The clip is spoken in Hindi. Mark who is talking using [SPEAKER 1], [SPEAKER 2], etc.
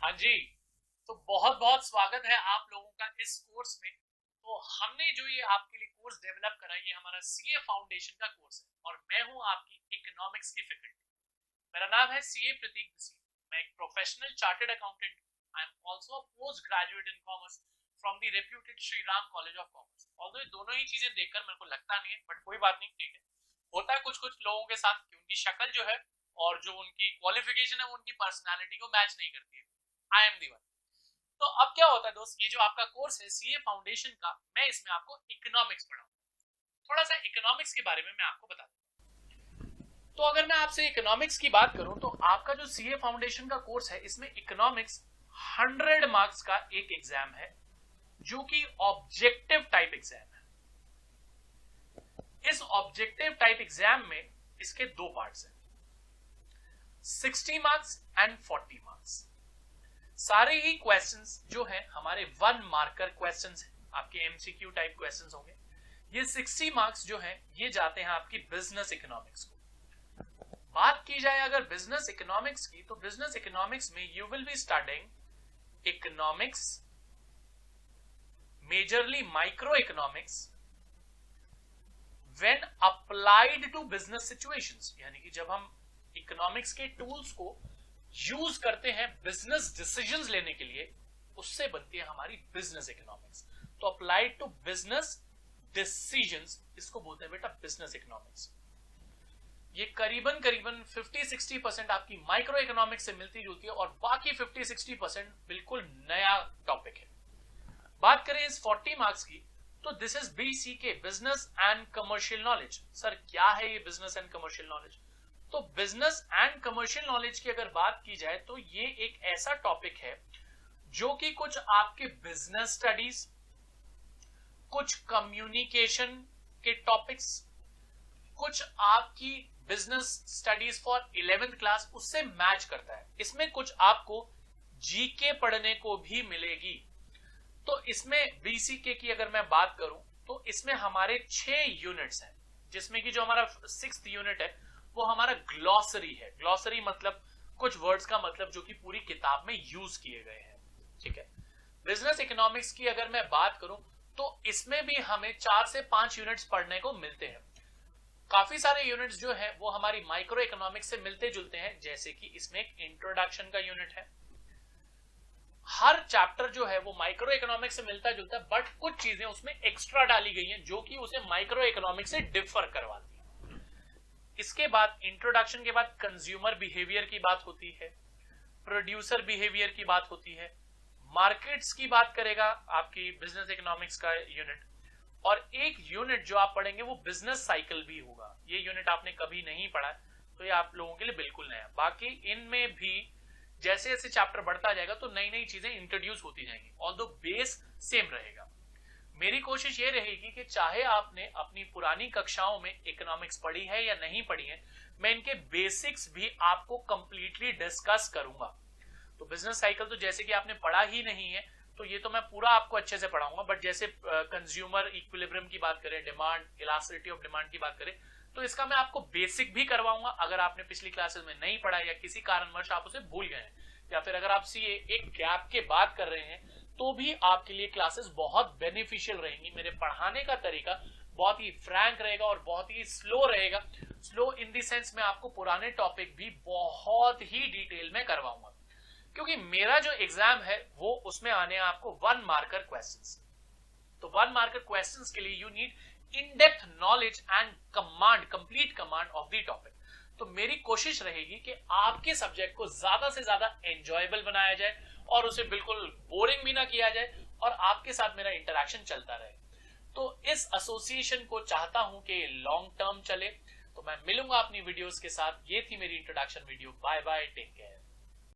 [SPEAKER 1] हाँ जी। तो बहुत बहुत स्वागत है आप लोगों का इस कोर्स में। तो हमने जो ये आपके लिए कोर्स डेवलप करा, ये हमारा सीए फाउंडेशन का कोर्स है और मैं हूं आपकी इकोनॉमिक्स की फैकल्टी। मेरा नाम है सीए प्रतीक बसी। मैं एक professional chartered accountant. I am also post graduate in commerce from the reputed Shri Ram college of commerce. Although ये दोनों ही चीजें देखकर मेरे को लगता नहीं है, बट कोई बात नहीं, ठीक है। होता है कुछ कुछ लोगों के साथ कि उनकी शक्ल जो है और जो उनकी क्वालिफिकेशन है वो उनकी पर्सनालिटी को मैच नहीं करती है। I am the one. तो अब क्या होता है दोस्त, ये जो आपका कोर्स है सीए फाउंडेशन का, मैं इसमें आपको इकोनॉमिक्स पढ़ाऊंगा। थोड़ा सा इकोनॉमिक्स के बारे में मैं आपको बता दूं। तो अगर मैं आपसे इकोनॉमिक्स की बात करूं तो आपका जो सीए फाउंडेशन का कोर्स है, इसमें इकोनॉमिक्स 100 मार्क्स का एक एग्जाम है, जो कि ऑब्जेक्टिव टाइप एग्जाम है। इस ऑब्जेक्टिव टाइप एग्जाम में इसके दो पार्ट्स हैं, 60 मार्क्स एंड 40 मार्क्स। सारे ही क्वेश्चंस जो है हमारे 1 मार्कर क्वेश्चंस हैं, आपके एमसीक्यू टाइप क्वेश्चंस होंगे। ये 60 मार्क्स जो है ये जाते हैं आपकी बिजनेस इकोनॉमिक्स को। बात की जाए अगर बिजनेस इकोनॉमिक्स की, तो बिजनेस इकोनॉमिक्स में you will be studying economics, majorly micro economics when applied to business situations, यानी कि जब हम इकोनॉमिक्स के टूल्स को यूज करते हैं बिजनेस डिसीजंस लेने के लिए, उससे बनती है हमारी बिजनेस इकोनॉमिक्स। तो अप्लाइड टू बिजनेस डिसीजंस, इसको बोलते हैं बेटा बिजनेस इकोनॉमिक्स। ये करीबन करीबन 50-60% आपकी माइक्रो इकोनॉमिक्स से मिलती जुलती है और बाकी 50-60% बिल्कुल नया टॉपिक है। बात करें इस 40 मार्क्स की, तो this is BCK, business and commercial knowledge. Sir क्या है ये बिजनेस एंड कमर्शियल नॉलेज? तो बिजनेस एंड कमर्शियल नॉलेज की अगर बात की जाए तो ये एक ऐसा टॉपिक है जो कि कुछ आपके बिजनेस स्टडीज, कुछ कम्युनिकेशन के टॉपिक्स, कुछ आपकी business studies for 11th class, उससे मैच करता है। इसमें कुछ आपको जीके पढ़ने को भी मिलेगी। तो इसमें बीसीके की अगर मैं बात करूं तो इसमें हमारे 6 यूनिट्स हैं, जिसमें कि जो हमारा 6th यूनिट है वो हमारा ग्लॉसरी है। ग्लॉसरी मतलब कुछ वर्ड्स का मतलब जो कि पूरी किताब में यूज किए गए हैं, ठीक है। बिजनेस इकोनॉमिक्स की अगर मैं बात करूं तो इसमें भी हमें 4 से 5 यूनिट्स पढ़ने को मिलते हैं। काफी सारे यूनिट्स जो है वो हमारी माइक्रो इकोनॉमिक्स से मिलते जुलते हैं, जैसे कि इसमें एक इंट्रोडक्शन का यूनिट है। हर चैप्टर जो है वो माइक्रो इकोनॉमिक्स से मिलता जुलता है, बट कुछ चीजें उसमें एक्स्ट्रा डाली गई हैं जो कि उसे माइक्रो इकोनॉमिक्स से डिफर करवाती है। इसके बाद इंट्रोडक्शन के बाद कंज्यूमर बिहेवियर की बात होती है, प्रोड्यूसर बिहेवियर की बात होती है, मार्केट्स की बात करेगा आपकी बिजनेस इकोनॉमिक्स का यूनिट, और एक यूनिट जो आप पढ़ेंगे वो बिजनेस साइकिल भी होगा। ये यूनिट आपने कभी नहीं पढ़ा तो ये आप लोगों के लिए बिल्कुल नया। बाकी इनमें भी जैसे जैसे चैप्टर बढ़ता जाएगा तो नई नई चीजें इंट्रोड्यूस होती जाएंगी, ऑल्दो बेस सेम रहेगा। मेरी कोशिश ये रहेगी कि चाहे आपने अपनी पुरानी कक्षाओं में इकोनॉमिक्स पढ़ी है या नहीं पढ़ी है, मैं इनके बेसिक्स भी आपको कंप्लीटली डिस्कस करूंगा। तो बिजनेस साइकिल तो जैसे कि आपने पढ़ा ही नहीं है, तो ये तो मैं पूरा आपको अच्छे से पढ़ाऊंगा, बट जैसे कंज्यूमर इक्विलिब्रियम की बात करें, डिमांड, इलास्टिसिटी ऑफ डिमांड की बात करें, तो इसका मैं आपको बेसिक भी करवाऊंगा। अगर आपने पिछली क्लासेस में नहीं पढ़ा या किसी कारणवश आप उसे भूल गए हैं, या फिर अगर आप सीए एक गैप के बाद कर रहे हैं, तो भी आपके लिए क्लासेस बहुत बेनिफिशियल रहेंगी। मेरे पढ़ाने का तरीका बहुत ही फ्रैंक रहेगा और बहुत ही स्लो रहेगा। स्लो इन द सेंस मैं आपको पुराने टॉपिक भी बहुत ही डिटेल में करवाऊंगा, क्योंकि मेरा जो एग्जाम है वो उसमें आने हैं आपको 1 मार्कर क्वेश्चंस। तो 1 मार्कर क्वेश्चंस के लिए you need in depth knowledge and command, complete command of the topic. तो मेरी कोशिश रहेगी कि आपके सब्जेक्ट को ज्यादा से ज्यादा एंजॉयबल बनाया जाए और उसे बिल्कुल बोरिंग भी ना किया जाए, और आपके साथ मेरा इंटरेक्शन चलता रहे। तो इस एसोसिएशन को चाहता हूं कि लॉन्ग टर्म चले। तो मैं मिलूंगा अपनी वीडियोस के साथ। ये थी मेरी introduction video. Bye bye, take care.